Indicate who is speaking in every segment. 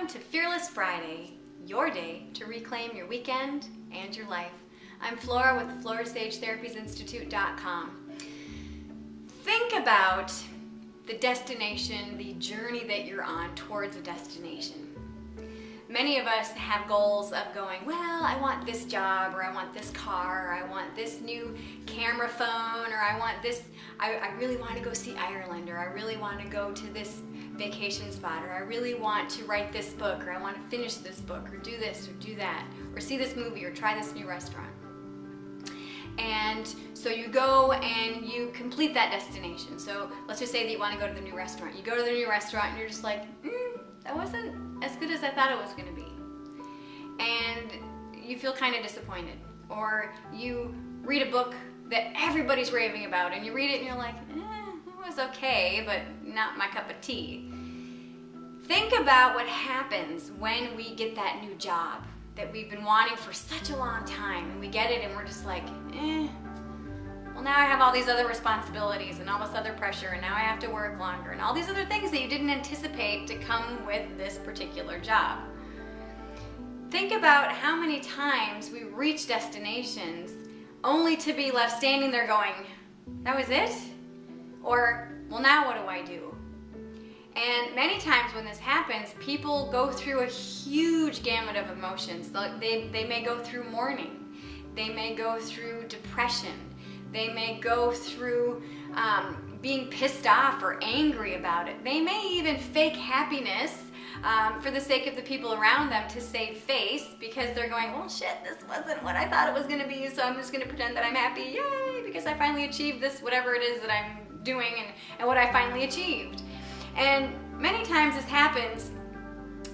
Speaker 1: Welcome to Fearless Friday, your day to reclaim your weekend and your life. I'm Flora with the Flora Sage Institute.com. Think about the destination, the journey that you're on towards a destination. Many of us have goals of going, well, I want this job, or I want this car, or I want this new camera phone, or I want this, I really want to go see Ireland, or I really want to go to this vacation spot, or I really want to write this book, or I want to finish this book, or do this, or do that, or see this movie, or try this new restaurant. And so you go and you complete that destination. So let's just say that you want to go to the new restaurant. You go to the new restaurant and you're just like, that wasn't as good as I thought it was going to be. And you feel kind of disappointed. Or you read a book that everybody's raving about and you read it and you're like, it was okay, but not my cup of tea. Think about what happens when we get that new job that we've been wanting for such a long time, and we get it and we're just like, well, now I have all these other responsibilities and all this other pressure, and now I have to work longer, and all these other things that you didn't anticipate to come with this particular job. Think about how many times we reach destinations only to be left standing there going, that was it? Or, well, now what do I do? And many times when this happens, people go through a huge gamut of emotions. They may go through mourning. They may go through depression. They may go through being pissed off or angry about it. They may even fake happiness for the sake of the people around them to save face, because they're going, well, shit, this wasn't what I thought it was going to be, so I'm just going to pretend that I'm happy. Yay, because I finally achieved this, whatever it is that I'm doing, and what I finally achieved. And many times this happens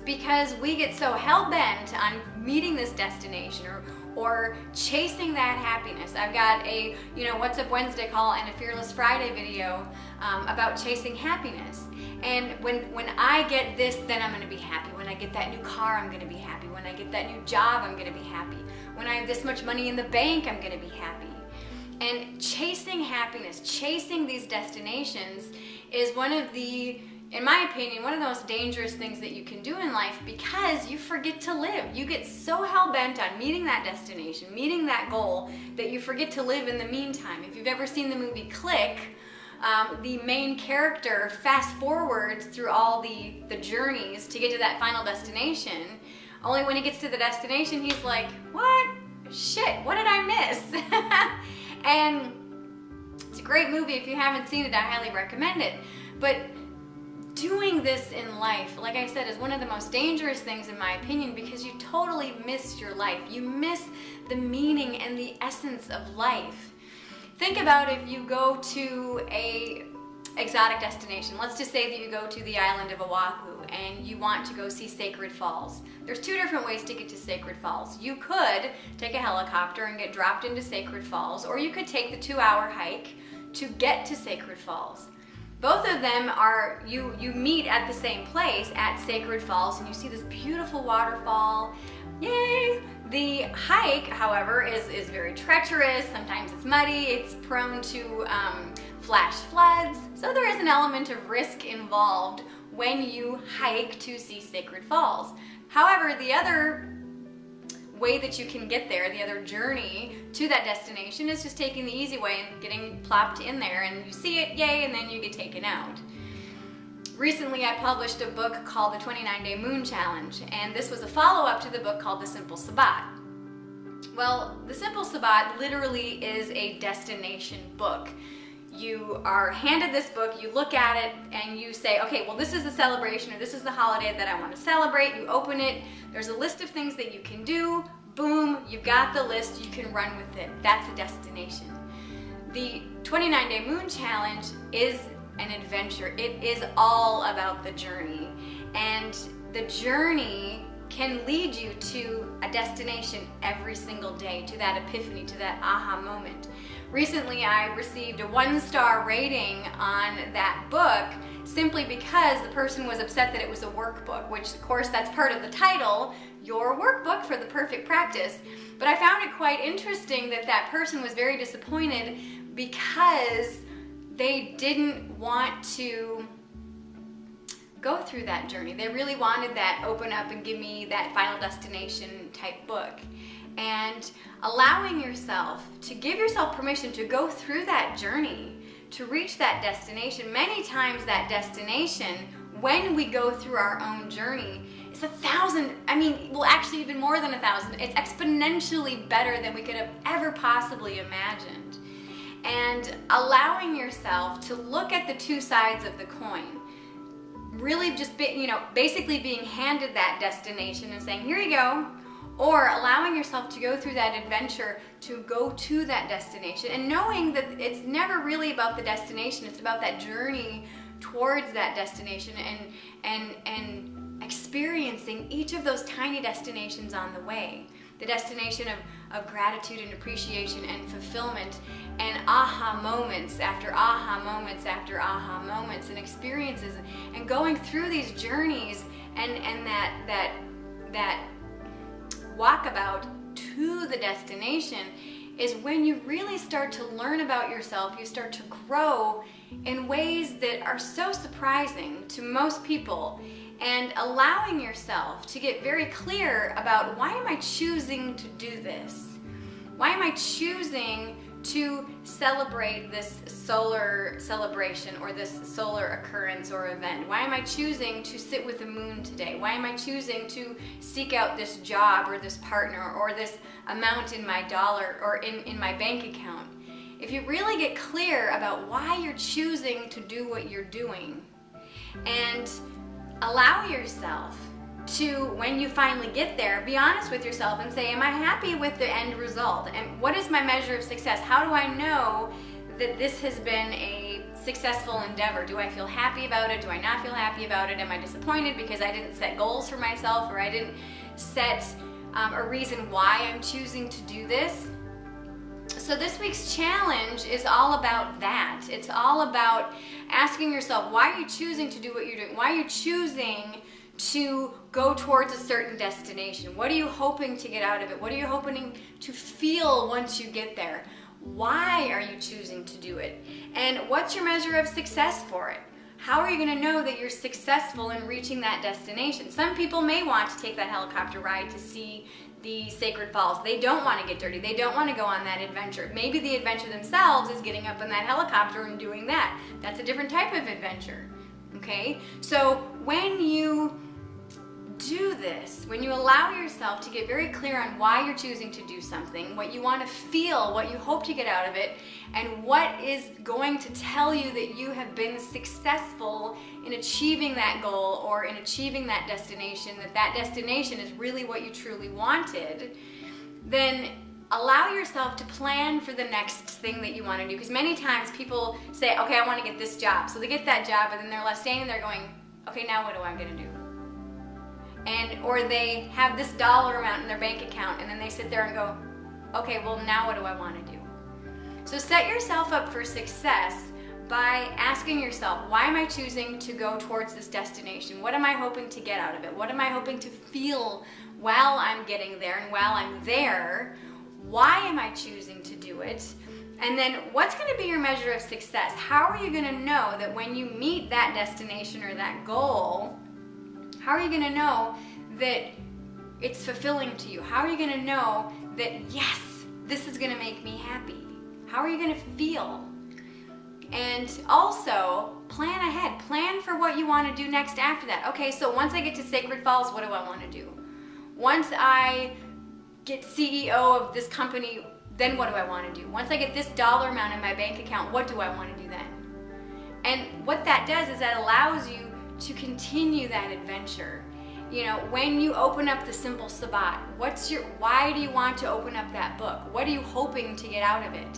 Speaker 1: because we get so hell-bent on meeting this destination or chasing that happiness. I've got a What's Up Wednesday call and a Fearless Friday video about chasing happiness. And when I get this, then I'm going to be happy. When I get that new car, I'm going to be happy. When I get that new job, I'm going to be happy. When I have this much money in the bank, I'm going to be happy. And chasing happiness, chasing these destinations is one of the, in my opinion, one of the most dangerous things that you can do in life, because you forget to live. You get so hell-bent on meeting that destination, meeting that goal, that you forget to live in the meantime. If you've ever seen the movie Click, the main character fast forwards through all the journeys to get to that final destination. Only when he gets to the destination, he's like, what? Shit, what did I miss? And it's a great movie. If you haven't seen it, I highly recommend it. But doing this in life, like I said, is one of the most dangerous things in my opinion, because you totally miss your life. You miss the meaning and the essence of life. Think about if you go to a exotic destination. Let's just say that you go to the island of Oahu and you want to go see Sacred Falls. There's two different ways to get to Sacred Falls. You could take a helicopter and get dropped into Sacred Falls, or you could take the 2-hour hike to get to Sacred Falls. Both of them are, you meet at the same place at Sacred Falls, and you see this beautiful waterfall. Yay! The hike, however, is very treacherous. Sometimes it's muddy. It's prone to flash floods. So there is an element of risk involved when you hike to see Sacred Falls. However, the other way that you can get there, the other journey to that destination, is just taking the easy way and getting plopped in there, and you see it, yay, and then you get taken out. Recently, I published a book called The 29-Day Moon Challenge, and this was a follow-up to the book called The Simple Sabbat. Well, The Simple Sabbat literally is a destination book. You are handed this book, you look at it, and you say, okay, well, this is the celebration, or this is the holiday that I want to celebrate. You open it, there's a list of things that you can do, boom, you've got the list, you can run with it. That's a destination. The 29-Day Moon Challenge is an adventure. It is all about the journey, and the journey can lead you to a destination every single day, to that epiphany, to that aha moment. Recently, I received a 1-star rating on that book simply because the person was upset that it was a workbook, which of course that's part of the title, your workbook for the perfect practice. But I found it quite interesting that that person was very disappointed because they didn't want to go through that journey. They really wanted that open up and give me that final destination type book. And allowing yourself to give yourself permission to go through that journey, to reach that destination. Many times that destination, when we go through our own journey, is 1,000, well, actually even more than 1,000. It's exponentially better than we could have ever possibly imagined. And allowing yourself to look at the two sides of the coin, really just basically being handed that destination and saying, here you go, or allowing yourself to go through that adventure to go to that destination, and knowing that it's never really about the destination, it's about that journey towards that destination, and experiencing each of those tiny destinations on the way. The destination of gratitude and appreciation and fulfillment, and aha moments after aha moments after aha moments, and experiences, and going through these journeys, and that walkabout to the destination is when you really start to learn about yourself. You start to grow in ways that are so surprising to most people, and allowing yourself to get very clear about, why am I choosing to do this? Why am I choosing to celebrate this solar celebration or this solar occurrence or event? Why am I choosing to sit with the moon today? Why am I choosing to seek out this job or this partner or this amount in my dollar or in my bank account? If you really get clear about why you're choosing to do what you're doing, and allow yourself to, when you finally get there, be honest with yourself and say, am I happy with the end result? And what is my measure of success? How do I know that this has been a successful endeavor? Do I feel happy about it? Do I not feel happy about it? Am I disappointed because I didn't set goals for myself, or I didn't set a reason why I'm choosing to do this? So this week's challenge is all about that. It's all about asking yourself, why are you choosing to do what you're doing? Why are you choosing to go towards a certain destination? What are you hoping to get out of it? What are you hoping to feel once you get there? Why are you choosing to do it? And what's your measure of success for it? How are you going to know that you're successful in reaching that destination? Some people may want to take that helicopter ride to see the Sacred Falls. They don't want to get dirty. They don't want to go on that adventure. Maybe the adventure themselves is getting up in that helicopter and doing that. That's a different type of adventure. Okay? So when you do this, when you allow yourself to get very clear on why you're choosing to do something, what you want to feel, what you hope to get out of it, and what is going to tell you that you have been successful in achieving that goal or in achieving that destination, that destination is really what you truly wanted, then allow yourself to plan for the next thing that you want to do. Because many times people say, okay, I want to get this job. So they get that job, and then they're left standing there going, okay, now what am I going to do? Or they have this dollar amount in their bank account, and then they sit there and go, okay, well, now what do I want to do? So set yourself up for success by asking yourself, why am I choosing to go towards this destination? What am I hoping to get out of it? What am I hoping to feel while I'm getting there and while I'm there? Why am I choosing to do it? And then what's going to be your measure of success? How are you going to know that when you meet that destination or that goal, how are you going to know that it's fulfilling to you? How are you going to know that, yes, this is going to make me happy? How are you going to feel? And also, plan ahead. Plan for what you want to do next after that. Okay, so once I get to Sacred Falls, what do I want to do? Once I get CEO of this company, then what do I want to do? Once I get this dollar amount in my bank account, what do I want to do then? And what that does is that allows you to continue that adventure. You know, when you open up the Simple Sabbat, why do you want to open up that book? What are you hoping to get out of it?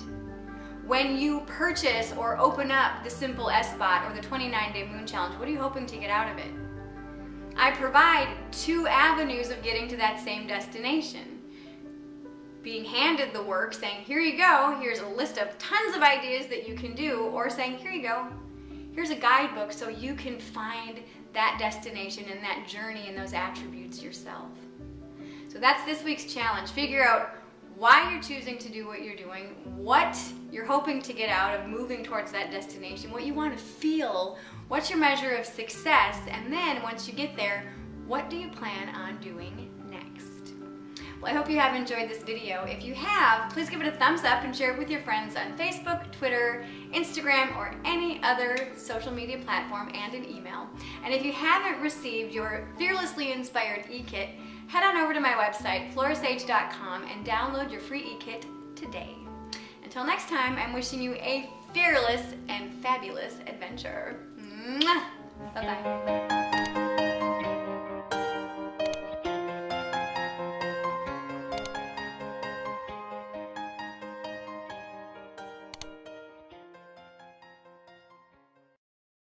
Speaker 1: When you purchase or open up the Simple S-Spot or the 29-Day Moon Challenge, what are you hoping to get out of it? I provide 2 avenues of getting to that same destination. Being handed the work, saying, here you go, here's a list of tons of ideas that you can do, or saying, here you go, here's a guidebook so you can find that destination and that journey and those attributes yourself. So that's this week's challenge. Figure out why you're choosing to do what you're doing, what you're hoping to get out of moving towards that destination, what you want to feel, what's your measure of success, and then once you get there, what do you plan on doing next? Well, I hope you have enjoyed this video. If you have, please give it a thumbs up and share it with your friends on Facebook, Twitter, Instagram, or any other social media platform, and an email. And if you haven't received your Fearlessly Inspired e-kit, head on over to my website, florasage.com, and download your free e-kit today. Until next time, I'm wishing you a fearless and fabulous adventure. Mwah!